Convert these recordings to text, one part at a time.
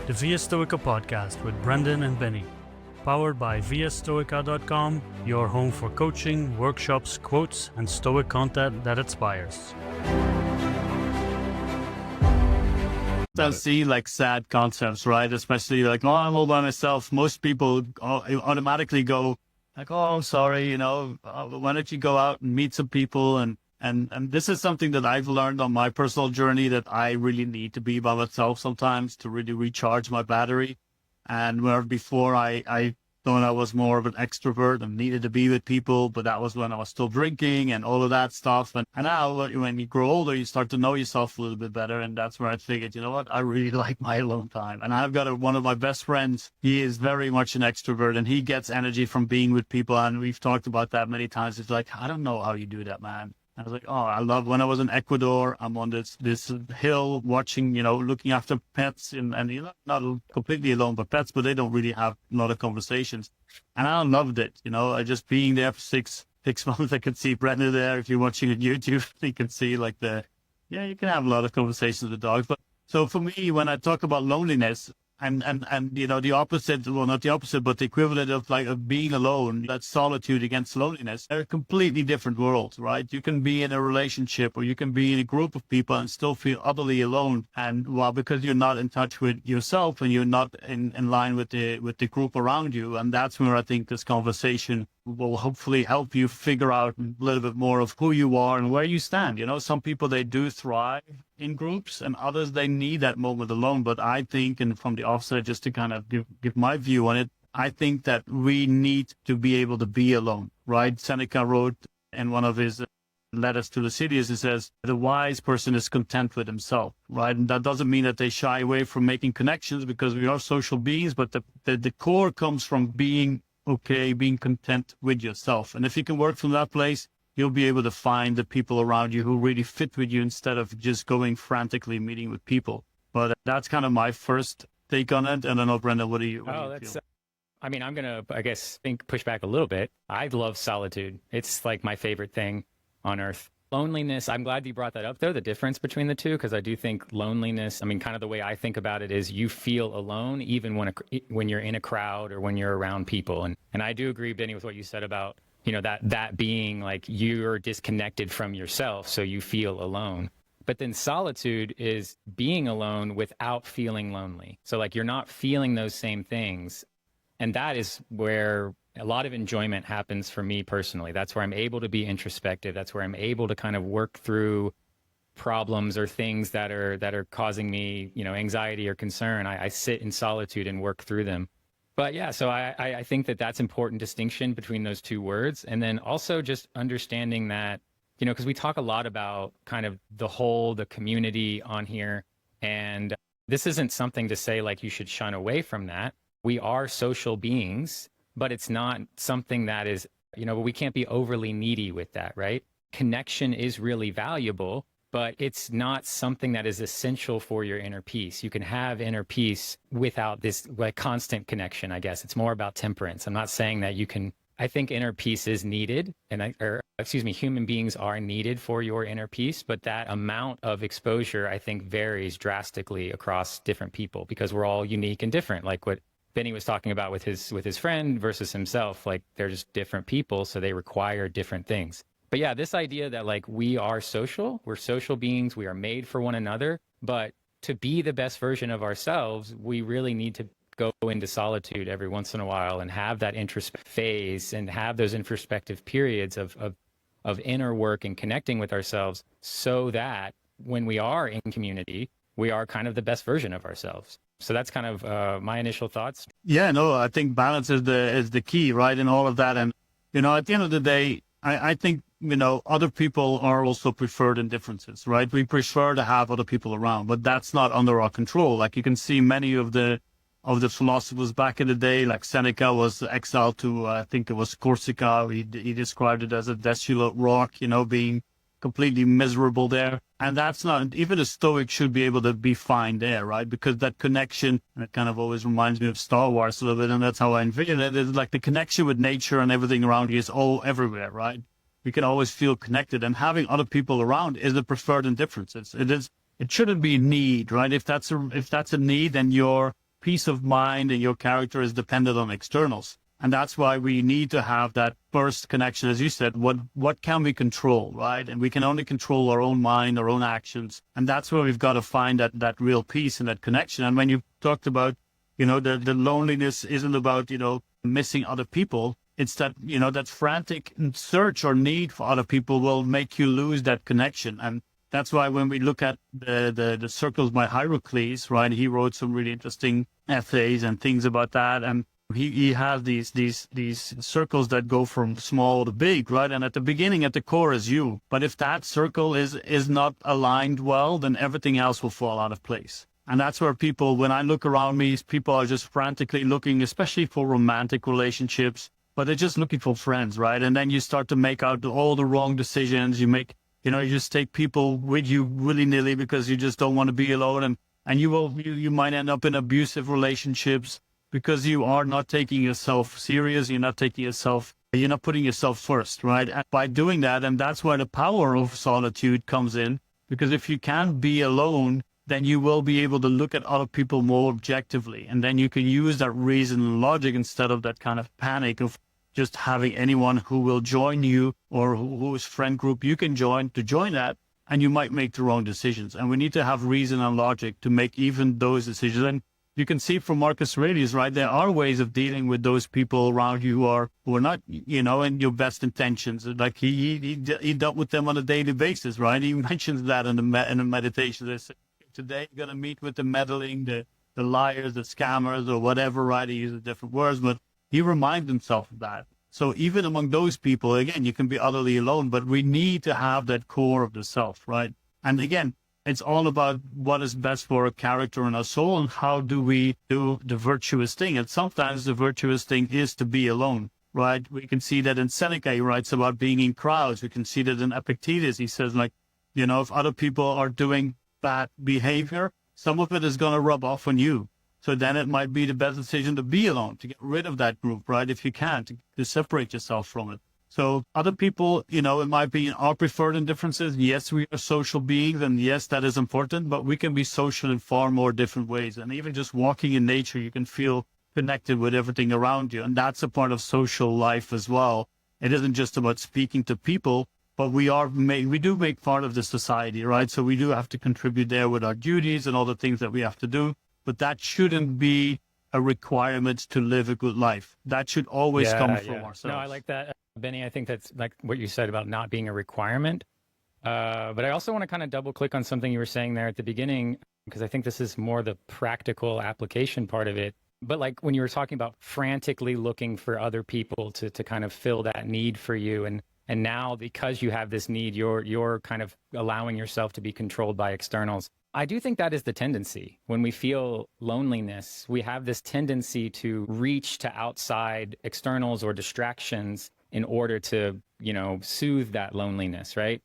the Via Stoica podcast with Brendan and Benny. Powered by viastoica.com, your home for coaching, workshops, quotes, and Stoic content that inspires. I see like sad concepts, right? Especially like, oh, I'm all by myself. Most people automatically go like, oh, I'm sorry, why don't you go out and meet some people? And this is something that I've learned on my personal journey, that I really need to be by myself sometimes to really recharge my battery. And where before I thought I was more of an extrovert and needed to be with people, but that was when I was still drinking and all of that stuff. And now when you grow older, you start to know yourself a little bit better. And that's where I figured, you know what, I really like my alone time. And I've got one of my best friends. He is very much an extrovert and he gets energy from being with people. And we've talked about that many times. It's like, I don't know how you do that, man. I was like, oh, I love when I was in Ecuador, I'm on this hill watching, looking after pets and not completely alone, but pets, but they don't really have a lot of conversations. And I loved it. I just being there for six months. I could see Brenda there. If you're watching on YouTube, you can see you can have a lot of conversations with dogs. But so for me, when I talk about loneliness, and the opposite, well, not the opposite, but the equivalent of being alone, that's solitude against loneliness. They're completely different worlds, right? You can be in a relationship or you can be in a group of people and still feel utterly alone. And because you're not in touch with yourself and you're not in line with the group around you. And that's where I think this conversation will hopefully help you figure out a little bit more of who you are and where you stand. Some people, they do thrive in groups and others, they need that moment alone. But I think, and from the offset, just to kind of give my view on it, I think that we need to be able to be alone, right? Seneca wrote in one of his letters to the cities, he says, the wise person is content with himself, right? And that doesn't mean that they shy away from making connections, because we are social beings, but the core comes from being okay, being content with yourself. And if you can work from that place, you'll be able to find the people around you who really fit with you instead of just going frantically meeting with people. But that's kind of my first take on it. And I don't know, Brenda, what do you feel? I'm going to, push back a little bit. I love solitude. It's like my favorite thing on earth. Loneliness, I'm glad you brought that up there, the difference between the two, because I do think loneliness, kind of the way I think about it is you feel alone even when you're in a crowd or when you're around people. And I do agree, Benny, with what you said about, that being like you're disconnected from yourself, so you feel alone. But then solitude is being alone without feeling lonely. So like you're not feeling those same things. And that is where a lot of enjoyment happens for me personally. That's where I'm able to be introspective. That's where I'm able to kind of work through problems or things that are causing me, anxiety or concern. I sit in solitude and work through them. But yeah, so I think that's important distinction between those two words. And then also just understanding that, because we talk a lot about kind of the community on here. And this isn't something to say like you should shun away from that. We are social beings, but it's not something that is, we can't be overly needy with that, right? Connection is really valuable, but it's not something that is essential for your inner peace. You can have inner peace without this like constant connection, I guess. It's more about temperance. I'm not saying that you can, I think inner peace is needed, human beings are needed for your inner peace, but that amount of exposure, I think, varies drastically across different people because we're all unique and different, like what Benny was talking about with his friend versus himself. Like they're just different people, so they require different things. But yeah, this idea that like we're social beings, we are made for one another, but to be the best version of ourselves, we really need to go into solitude every once in a while and have that introspective phase and have those introspective periods of inner work and connecting with ourselves, so that when we are in community, we are kind of the best version of ourselves. So that's kind of my initial thoughts. Yeah, no, I think balance is the key, right, in all of that. And, at the end of the day, I think, other people are also preferred in differences, right? We prefer to have other people around, but that's not under our control. Like you can see many of the philosophers back in the day, like Seneca was exiled to, I think it was Corsica. He described it as a desolate rock, being completely miserable there. And that's not, even a Stoic should be able to be fine there, right? Because that connection, and it kind of always reminds me of Star Wars a little bit, and that's how I envision it. It's like the connection with nature and everything around you is all everywhere, right? We can always feel connected, and having other people around is the preferred indifference. It shouldn't be a need, right? If that's a need, then you're peace of mind and your character is dependent on externals. And that's why we need to have that first connection, as you said, what can we control, right? And we can only control our own mind, our own actions. And that's where we've got to find that real peace and that connection. And when you talked about, the loneliness isn't about, missing other people. It's that, that frantic search or need for other people will make you lose that connection. And that's why when we look at the circles by Hierocles, right, he wrote some really interesting essays and things about that. And he has these circles that go from small to big, right? And at the beginning, at the core is you. But if that circle is not aligned well, then everything else will fall out of place. And that's where people, when I look around me, people are just frantically looking, especially for romantic relationships, but they're just looking for friends, right? And then you start to make out all the wrong decisions. You just take people with you willy-nilly because you just don't want to be alone. And you might end up in abusive relationships, because you are not taking yourself serious, you're not putting yourself first, right? And by doing that, and that's where the power of solitude comes in, because if you can't be alone, then you will be able to look at other people more objectively. And then you can use that reason and logic instead of that kind of panic of just having anyone who will join you or whose friend group you can join that, and you might make the wrong decisions. And we need to have reason and logic to make even those decisions. And you can see from Marcus Aurelius, right? There are ways of dealing with those people around you who are not, in your best intentions. Like he dealt with them on a daily basis, right? He mentions that in the meditation. Today you're gonna meet with the meddling, the liars, the scammers, or whatever, right? He uses different words, but he reminds himself of that. So even among those people, again, you can be utterly alone, but we need to have that core of the self, right? And again, it's all about what is best for our character and our soul, and how do we do the virtuous thing. And sometimes the virtuous thing is to be alone, right? We can see that in Seneca, he writes about being in crowds. We can see that in Epictetus. He says, if other people are doing bad behavior, some of it is going to rub off on you. So then it might be the best decision to be alone, to get rid of that group, right? If you can, to separate yourself from it. So other people, it might be our preferred indifferences. Yes, we are social beings, and yes, that is important, but we can be social in far more different ways. And even just walking in nature, you can feel connected with everything around you. And that's a part of social life as well. It isn't just about speaking to people, but we do make part of the society, right? So we do have to contribute there with our duties and all the things that we have to do. But that shouldn't be a requirement to live a good life. That should always come from ourselves. No, I like that, Benny. I think that's like what you said about not being a requirement. But I also want to kind of double click on something you were saying there at the beginning, because I think this is more the practical application part of it. But like when you were talking about frantically looking for other people to kind of fill that need for you, and now because you have this need, you're kind of allowing yourself to be controlled by externals. I do think that is the tendency. When we feel loneliness, we have this tendency to reach to outside externals or distractions in order to, soothe that loneliness, right?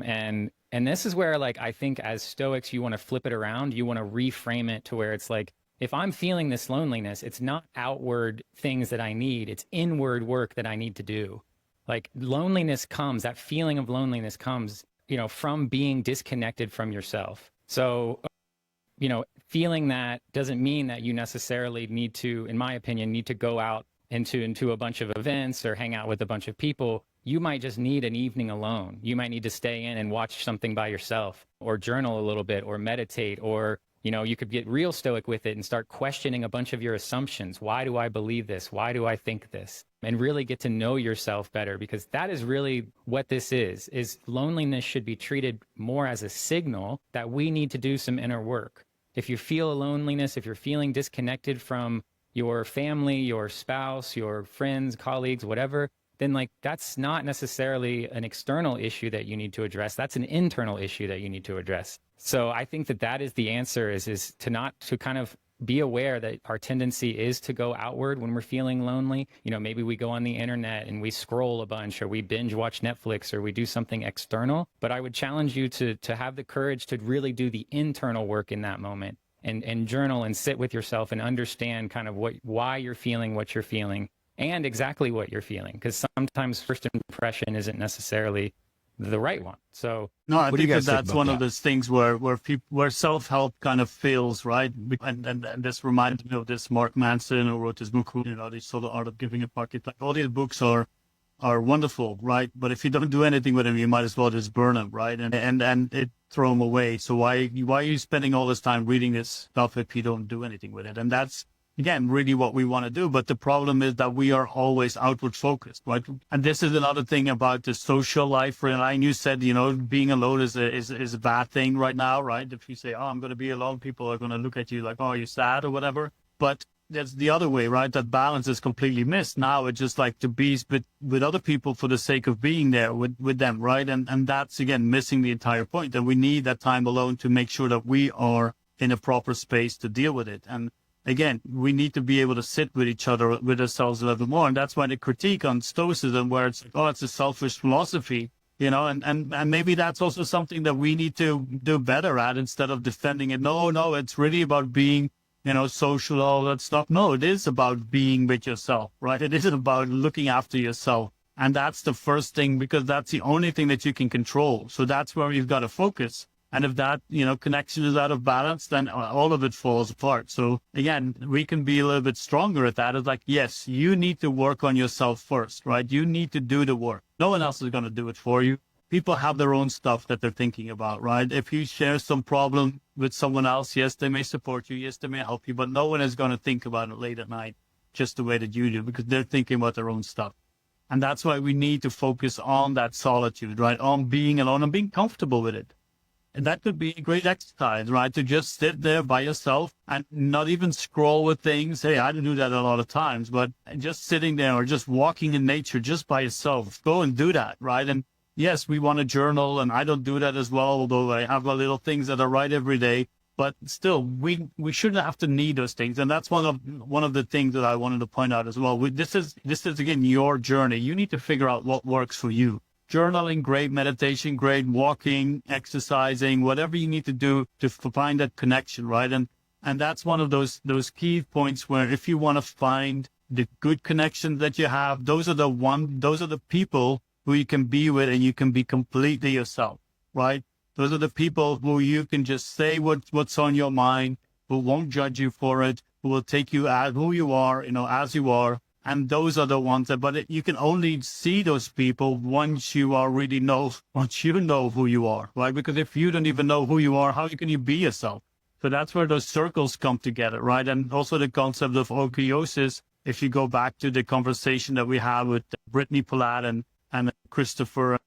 And this is where, like, I think as Stoics, you want to flip it around. You want to reframe it to where it's like, if I'm feeling this loneliness, it's not outward things that I need. It's inward work that I need to do. Like loneliness comes, that feeling of loneliness comes, from being disconnected from yourself. So, feeling that doesn't mean that you necessarily need to, in my opinion, go out into a bunch of events or hang out with a bunch of people. You might just need an evening alone. You might need to stay in and watch something by yourself, or journal a little bit, or meditate, or you could get real stoic with it and start questioning a bunch of your assumptions. Why do I believe this? Why do I think this? And really get to know yourself better, because that is really what this is loneliness should be treated more as a signal that we need to do some inner work. If you feel a loneliness, if you're feeling disconnected from your family, your spouse, your friends, colleagues, whatever, then like that's not necessarily an external issue that you need to address. That's an internal issue that you need to address. So I think that is the answer, is to kind of be aware that our tendency is to go outward when we're feeling lonely. Maybe we go on the internet and we scroll a bunch, or we binge watch Netflix, or we do something external. But I would challenge you to have the courage to really do the internal work in that moment, and journal and sit with yourself and understand kind of why you're feeling what you're feeling and exactly what you're feeling. Because sometimes first impression isn't necessarily the right one. So No, I What do you think guys think that's about one that? of those things where self-help kind of fails, right? And this reminds me of this Mark Manson, who wrote this book, the sort of art of giving a pocket. Like all these books are wonderful, right? But if you don't do anything with them, you might as well just burn them, right? And it throw them away. So why are you spending all this time reading this stuff if you don't do anything with it? And that's, again, really what we want to do. But the problem is that we are always outward focused, right? And this is another thing about the social life. And you said, being alone is a bad thing right now, right? If you say, oh, I'm going to be alone, people are going to look at you like, oh, you're sad or whatever. But that's the other way, right? That balance is completely missed. Now it's just like to be with other people for the sake of being there with them, right? And that's, again, missing the entire point. And we need that time alone to make sure that we are in a proper space to deal with it. And again, we need to be able to sit with each other, with ourselves a little more. And that's why the critique on Stoicism, where it's like, oh, it's a selfish philosophy, and maybe that's also something that we need to do better at instead of defending it. No, it's really about being, social, all that stuff. No, it is about being with yourself, right? It isn't about looking after yourself. And that's the first thing, because that's the only thing that you can control. So that's where you've got to focus. And if that, connection is out of balance, then all of it falls apart. So again, we can be a little bit stronger at that. It's like, yes, you need to work on yourself first, right? You need to do the work. No one else is going to do it for you. People have their own stuff that they're thinking about, right? If you share some problem with someone else, yes, they may support you. Yes, they may help you, but no one is going to think about it late at night just the way that you do, because they're thinking about their own stuff. And that's why we need to focus on that solitude, right? On being alone and being comfortable with it. And that could be a great exercise, right? To just sit there by yourself and not even scroll with things. Hey, I do that a lot of times, but just sitting there or just walking in nature just by yourself, go and do that, right? And yes, we want to journal, and I don't do that as well, although I have my little things that I write every day. But still, we shouldn't have to need those things. And that's one of the things that I wanted to point out as well. This is again, your journey. You need to figure out what works for you. Journaling, great. Meditation, great. Walking, exercising, whatever you need to do to find that connection, right? And that's one of those key points where if you want to find the good connections that you have, those are the people who you can be with, and you can be completely yourself, right? Those are the people who you can just say what's on your mind, who won't judge you for it, who will take you as who you are, as you are. And those are the ones you can only see those people once you know who you are, right? Because if you don't even know who you are, how can you be yourself? So that's where those circles come together, right? And also the concept of oikiosis, if you go back to the conversation that we had with Brittany Polat and Christopher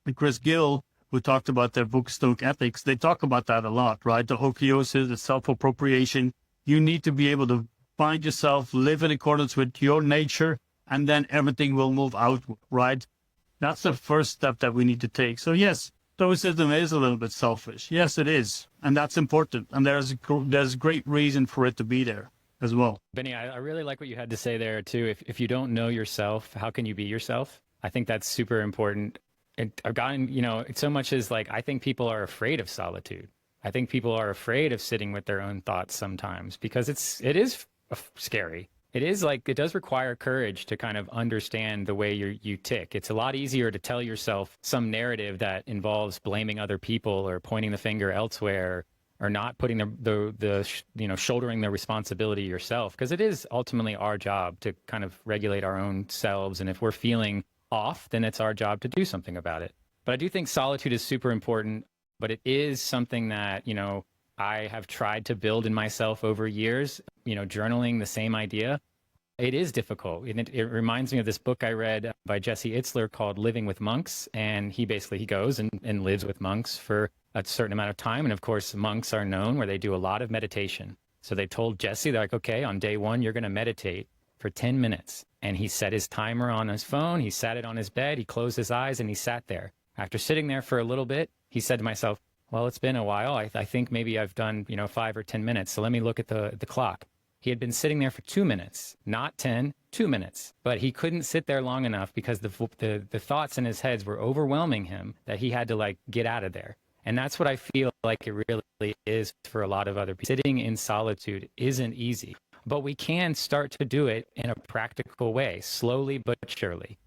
and Chris Gill, who talked about their book, Stoic Ethics, they talk about that a lot, right? The oikiosis, the self-appropriation. You need to be able to find yourself, live in accordance with your nature, and then everything will move out, right? That's the first step that we need to take. So yes, Stoicism is a little bit selfish. Yes, it is. And that's important. And there's great reason for it to be there as well. Benny, I really like what you had to say there too. If you don't know yourself, how can you be yourself? I think that's super important. And I've gotten, it's so much as like, I think people are afraid of solitude. I think people are afraid of sitting with their own thoughts sometimes, because it is scary. It is like, it does require courage to kind of understand the way you tick. It's a lot easier to tell yourself some narrative that involves blaming other people or pointing the finger elsewhere, or not putting shouldering the responsibility yourself, because it is ultimately our job to kind of regulate our own selves. And if we're feeling off, then it's our job to do something about it. But I do think solitude is super important, but it is something that, I have tried to build in myself over years, journaling, the same idea. It is difficult. And it reminds me of this book I read by Jesse Itzler called Living with Monks. And he goes and lives with monks for a certain amount of time. And of course, monks are known where they do a lot of meditation. So they told Jesse, they're like, okay, on day one, you're going to meditate for 10 minutes. And he set his timer on his phone. He sat it on his bed. He closed his eyes and he sat there. After sitting there for a little bit, he said to myself, well, it's been a while. I think maybe I've done, 5 or 10 minutes. So let me look at the clock. He had been sitting there for 2 minutes, not 10, 2 minutes. But he couldn't sit there long enough because the thoughts in his head were overwhelming him, that he had to get out of there. And that's what I feel like it really is for a lot of other people. Sitting in solitude isn't easy, but we can start to do it in a practical way, slowly but surely.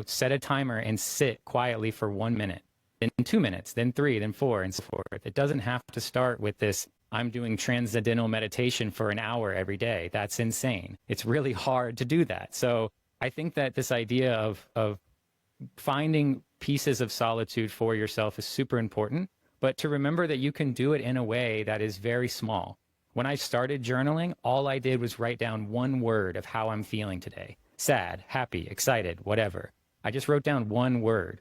set a timer and sit quietly for 1 minute, then 2 minutes, then 3, then 4, and so forth. It doesn't have to start with this, I'm doing transcendental meditation for an hour every day. That's insane. It's really hard to do that. So I think that this idea of finding pieces of solitude for yourself is super important, but to remember that you can do it in a way that is very small. When I started journaling, all I did was write down one word of how I'm feeling today. Sad, happy, excited, whatever. I just wrote down one word.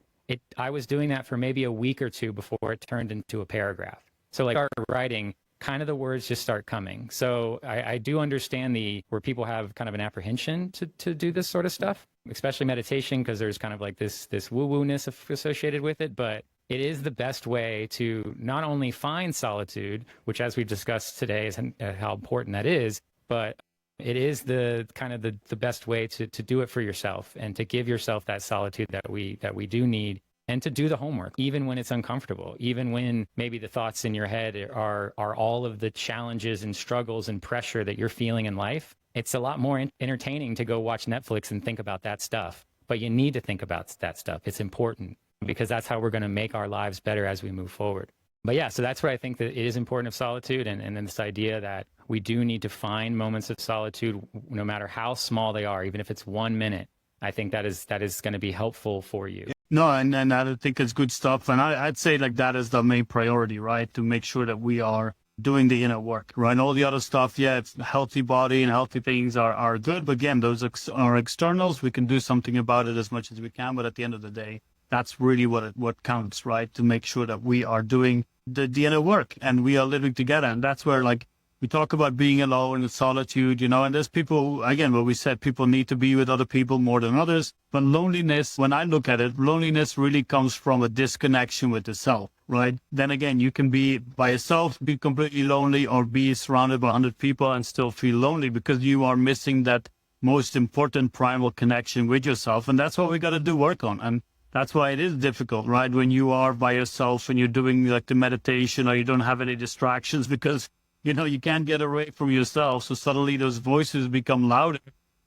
I was doing that for maybe a week or two before it turned into a paragraph. So like, start writing, kind of the words just start coming. So I do understand where people have kind of an apprehension to do this sort of stuff, especially meditation, because there's kind of like this woo-woo-ness associated with it. But it is the best way to not only find solitude, which as we've discussed today is how important that is, but it is the kind of the best way to do it for yourself and to give yourself that solitude that we do need, and to do the homework, even when it's uncomfortable, even when maybe the thoughts in your head are all of the challenges and struggles and pressure that you're feeling in life. It's a lot more entertaining to go watch Netflix and think about that stuff, but you need to think about that stuff. It's important because that's how we're going to make our lives better as we move forward. But yeah, so that's where I think that it is important of solitude, and then this idea that we do need to find moments of solitude, no matter how small they are, even if it's 1 minute. I think that is going to be helpful for you. No, and I think it's good stuff. And I'd say like that is the main priority, right? To make sure that we are doing the inner work, right? All the other stuff, yeah, it's healthy body and healthy things are good. But again, those are externals. We can do something about it as much as we can. But at the end of the day, that's really what counts, right? To make sure that we are doing the inner work and we are living together. And that's where like we talk about being alone and solitude, and there's people, again, what we said, people need to be with other people more than others. But loneliness, when I look at it, loneliness really comes from a disconnection with the self, right? Then again, you can be by yourself, be completely lonely, or be surrounded by 100 people and still feel lonely because you are missing that most important primal connection with yourself. And that's what we got to do work on. And that's why it is difficult, right? When you are by yourself and you're doing like the meditation or you don't have any distractions because you can't get away from yourself. So suddenly those voices become louder.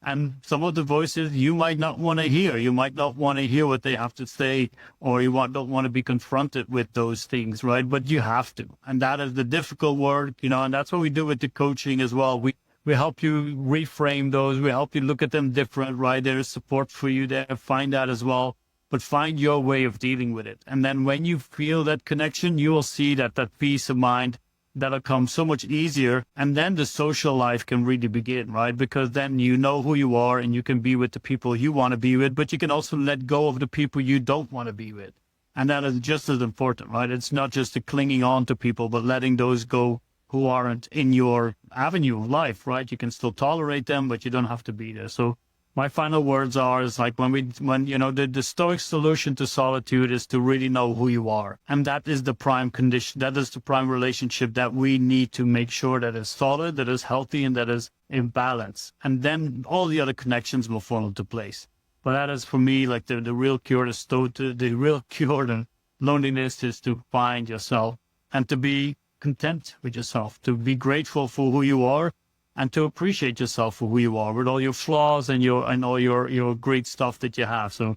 And some of the voices you might not want to hear. You might not want to hear what they have to say, or you don't want to be confronted with those things, right? But you have to. And that is the difficult work, and that's what we do with the coaching as well. We help you reframe those. We help you look at them different, right? There is support for you there. Find that as well. But find your way of dealing with it. And then when you feel that connection, you will see that peace of mind, that'll come so much easier. And then the social life can really begin, right? Because then you know who you are and you can be with the people you want to be with, but you can also let go of the people you don't want to be with. And that is just as important, right? It's not just the clinging on to people, but letting those go who aren't in your avenue of life, right? You can still tolerate them, but you don't have to be there. So my final words is like the Stoic solution to solitude is to really know who you are. And that is the prime condition. That is the prime relationship that we need to make sure that is solid, that is healthy, and that is in balance. And then all the other connections will fall into place. But that is for me, like the real cure the real cure to loneliness is to find yourself and to be content with yourself, to be grateful for who you are, and to appreciate yourself for who you are with all your flaws and all your great stuff that you have. So,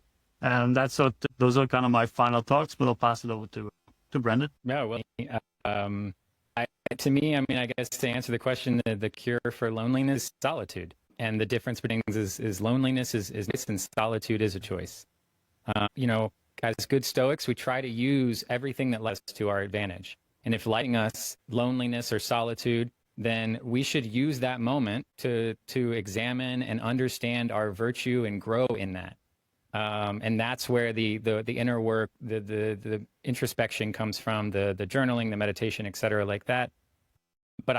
those are kind of my final thoughts, but I'll pass it over to Brendan. Yeah, well, to me, I guess to answer the question, the cure for loneliness is solitude. And the difference between things is loneliness is and solitude is a choice. As good Stoics, we try to use everything that lets us to our advantage. And if lighting us loneliness or solitude, then we should use that moment to examine and understand our virtue and grow in that. And that's where the inner work, the introspection comes from, the journaling, the meditation, et cetera, like that. But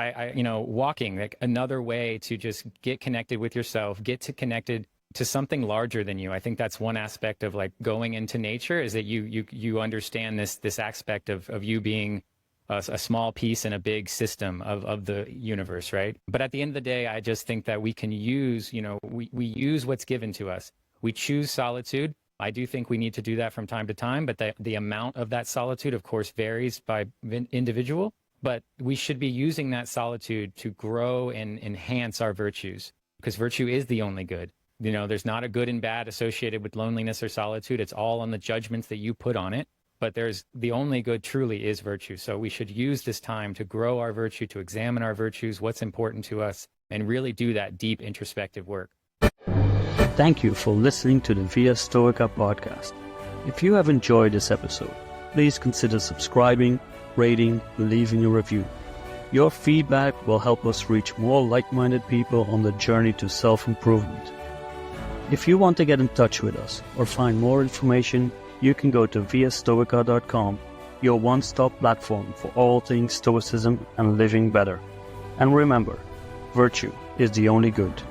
walking, like another way to just get connected with yourself, connected to something larger than you. I think that's one aspect of like going into nature, is that you understand this aspect of you being a small piece in a big system of the universe, right? But at the end of the day, I just think that we can use, we use what's given to us. We choose solitude. I do think we need to do that from time to time, but the amount of that solitude, of course, varies by individual. But we should be using that solitude to grow and enhance our virtues, because virtue is the only good. There's not a good and bad associated with loneliness or solitude. It's all on the judgments that you put on it. But the only good truly is virtue. So we should use this time to grow our virtue, to examine our virtues, what's important to us, and really do that deep introspective work. Thank you for listening to the Via Stoica podcast. If you have enjoyed this episode, please consider subscribing, rating, and leaving a review. Your feedback will help us reach more like-minded people on the journey to self-improvement. If you want to get in touch with us or find more information, you can go to viastoica.com, your one-stop platform for all things Stoicism and living better. And remember, virtue is the only good.